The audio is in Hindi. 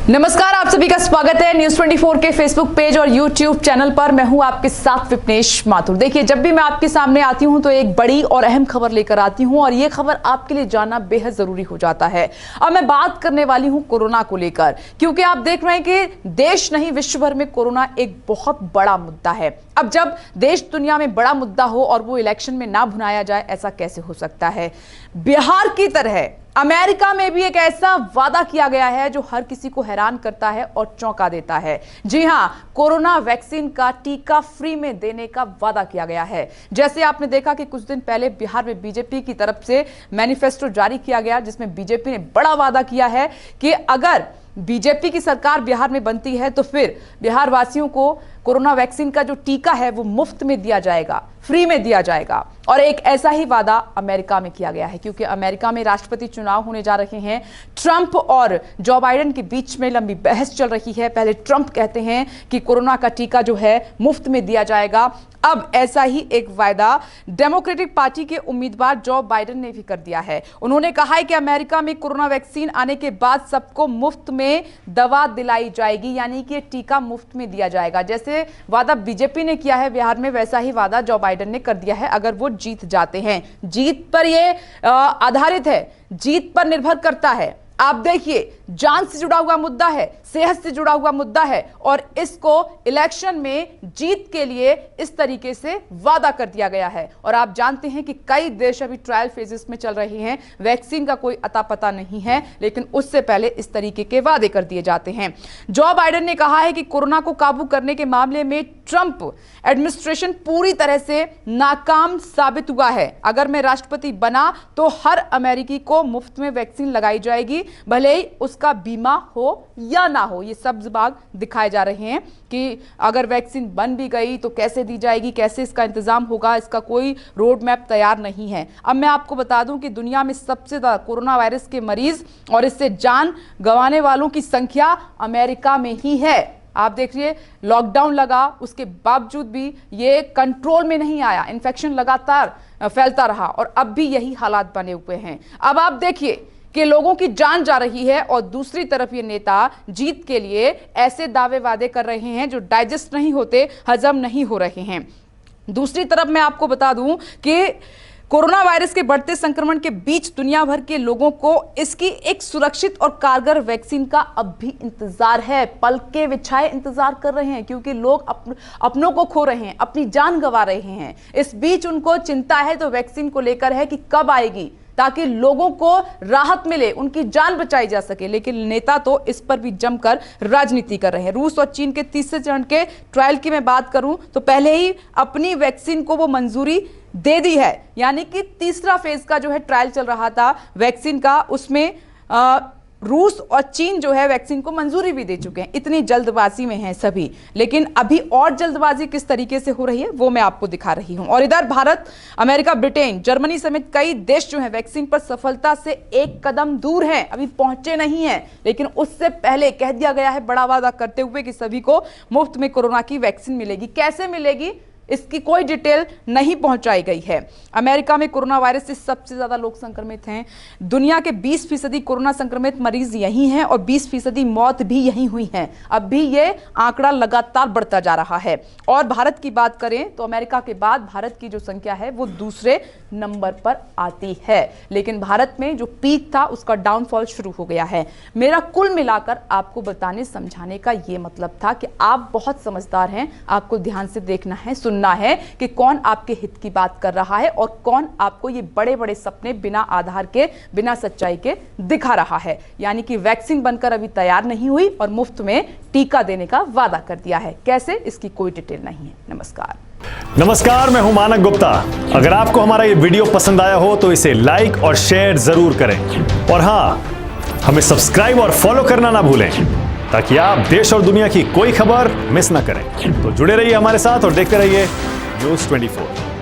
नमस्कार, आप सभी का स्वागत है न्यूज 24 के फेसबुक पेज और यूट्यूब चैनल पर। मैं हूं आपके साथ विपनेश माथुर। देखिए, जब भी मैं आपके सामने आती हूं तो एक बड़ी और अहम खबर लेकर आती हूं और ये खबर आपके लिए जानना बेहद जरूरी हो जाता है। अब मैं बात करने वाली हूं कोरोना को लेकर, क्योंकि आप देख रहे हैं कि देश नहीं विश्व भर में कोरोना एक बहुत बड़ा मुद्दा है। अब जब देश दुनिया में बड़ा मुद्दा हो और वो इलेक्शन में ना भुनाया जाए, ऐसा कैसे हो सकता है। बिहार की तरह अमेरिका में भी एक ऐसा वादा किया गया है जो हर किसी को हैरान करता है और चौंका देता है। जी हां, कोरोना वैक्सीन का टीका फ्री में देने का वादा किया गया है। जैसे आपने देखा कि कुछ दिन पहले बिहार में बीजेपी की तरफ से मैनिफेस्टो जारी किया गया, जिसमें बीजेपी ने बड़ा वादा किया है कि अगर बीजेपी की सरकार बिहार में बनती है तो फिर बिहार वासियों को कोरोना वैक्सीन का जो टीका है वो मुफ्त में दिया जाएगा, फ्री में दिया जाएगा। और एक ऐसा ही वादा अमेरिका में किया गया है, क्योंकि अमेरिका में राष्ट्रपति चुनाव होने जा रहे हैं। ट्रंप और जो बाइडेन के बीच में लंबी बहस चल रही है। पहले ट्रंप कहते हैं कि कोरोना का टीका जो है मुफ्त में दिया जाएगा। अब ऐसा ही एक वादा डेमोक्रेटिक पार्टी के उम्मीदवार जो बाइडेन ने भी कर दिया है। उन्होंने कहा है कि अमेरिका में कोरोना वैक्सीन आने के बाद सबको मुफ्त में दवा दिलाई जाएगी, यानी कि टीका मुफ्त में दिया जाएगा। जैसे वादा बीजेपी ने किया है बिहार में, वैसा ही वादा जो बाइडेन ने कर दिया है अगर वो जीत जाते हैं। जीत पर यह आधारित है, जीत पर निर्भर करता है। आप देखिए, जान से जुड़ा हुआ मुद्दा है, सेहत से जुड़ा हुआ मुद्दा है, और इसको इलेक्शन में जीत के लिए इस तरीके से वादा कर दिया गया है। और आप जानते हैं कि कई देश अभी ट्रायल फेजेस में चल रहे हैं, वैक्सीन का कोई अता पता नहीं है, लेकिन उससे पहले इस तरीके के वादे कर दिए जाते हैं। जो बाइडेन ने कहा है कि कोरोना को काबू करने के मामले में ट्रंप एडमिनिस्ट्रेशन पूरी तरह से नाकाम साबित हुआ है। अगर मैं राष्ट्रपति बना तो हर अमेरिकी को मुफ्त में वैक्सीन लगाई जाएगी, भले ही उसका बीमा हो या ना हो। ये सब्ज बाग दिखाए जा रहे हैं कि अगर वैक्सीन बन भी गई तो कैसे दी जाएगी, कैसे इसका इंतजाम होगा, इसका कोई रोड मैप तैयार नहीं है। अब मैं आपको बता दूं कि दुनिया में सबसे ज्यादा कोरोना वायरस के मरीज और इससे जान गंवाने वालों की संख्या अमेरिका में ही है। आप देखिए, लॉकडाउन लगा, उसके बावजूद भी ये कंट्रोल में नहीं आया, इन्फेक्शन लगातार फैलता रहा और अब भी यही हालात बने हुए हैं। अब आप देखिए कि लोगों की जान जा रही है और दूसरी तरफ ये नेता जीत के लिए ऐसे दावे वादे कर रहे हैं जो डाइजेस्ट नहीं होते, हजम नहीं हो रहे हैं। दूसरी तरफ मैं आपको बता दूं कि कोरोना वायरस के बढ़ते संक्रमण के बीच दुनिया भर के लोगों को इसकी एक सुरक्षित और कारगर वैक्सीन का अब भी इंतजार है। पलके बिछाए इंतजार कर रहे हैं, क्योंकि लोग अपनों को खो रहे हैं, अपनी जान गंवा रहे हैं। इस बीच उनको चिंता है तो वैक्सीन को लेकर है कि कब आएगी, ताकि लोगों को राहत मिले, उनकी जान बचाई जा सके। लेकिन नेता तो इस पर भी जमकर राजनीति कर रहे हैं। रूस और चीन के तीसरे चरण के ट्रायल की मैं बात करूं तो पहले ही अपनी वैक्सीन को वो मंजूरी दे दी है, यानी कि तीसरा फेज का जो है ट्रायल चल रहा था वैक्सीन का, उसमें रूस और चीन जो है वैक्सीन को मंजूरी भी दे चुके हैं। इतनी जल्दबाजी में हैं सभी, लेकिन अभी और जल्दबाजी किस तरीके से हो रही है वो मैं आपको दिखा रही हूं। और इधर भारत, अमेरिका, ब्रिटेन, जर्मनी समेत कई देश जो है वैक्सीन पर सफलता से एक कदम दूर हैं, अभी पहुंचे नहीं हैं। लेकिन उससे पहले कह दिया गया है, बड़ा वादा करते हुए, कि सभी को मुफ्त में कोरोना की वैक्सीन मिलेगी। कैसे मिलेगी इसकी कोई डिटेल नहीं पहुंचाई गई है। अमेरिका में कोरोना वायरस से सबसे ज्यादा लोग संक्रमित हैं। दुनिया के 20% कोरोना संक्रमित मरीज यही हैं और 20% मौत भी यही हुई हैं। अब भी ये आंकड़ा लगातार बढ़ता जा रहा है। और भारत की बात करें तो अमेरिका के बाद भारत की जो संख्या है वो दूसरे नंबर पर आती है। लेकिन भारत में जो पीक था उसका डाउनफॉल शुरू हो गया है। मेरा कुल मिलाकर आपको बताने समझाने का ये मतलब था कि आप बहुत समझदार हैं, आपको ध्यान से देखना है, सुनना है कि कौन आपके हित की बात कर रहा है और कौन आपको ये बड़े बड़े सपने बिना आधार के, बिना सच्चाई के दिखा रहा है। यानी कि वैक्सीन बनकर अभी तैयार नहीं हुई और मुफ्त में टीका देने का वादा कर दिया है। कैसे, इसकी कोई डिटेल नहीं है। नमस्कार, मैं हूं मानक गुप्ता। अगर आपको हमारा ये वीडियो पसंद आया हो तो इसे लाइक और शेयर जरूर करें, और हां, हमें सब्सक्राइब और फॉलो करना ना भूलें, ताकि आप देश और दुनिया की कोई खबर मिस ना करें। तो जुड़े रहिए हमारे साथ और देखते रहिए न्यूज़ 24।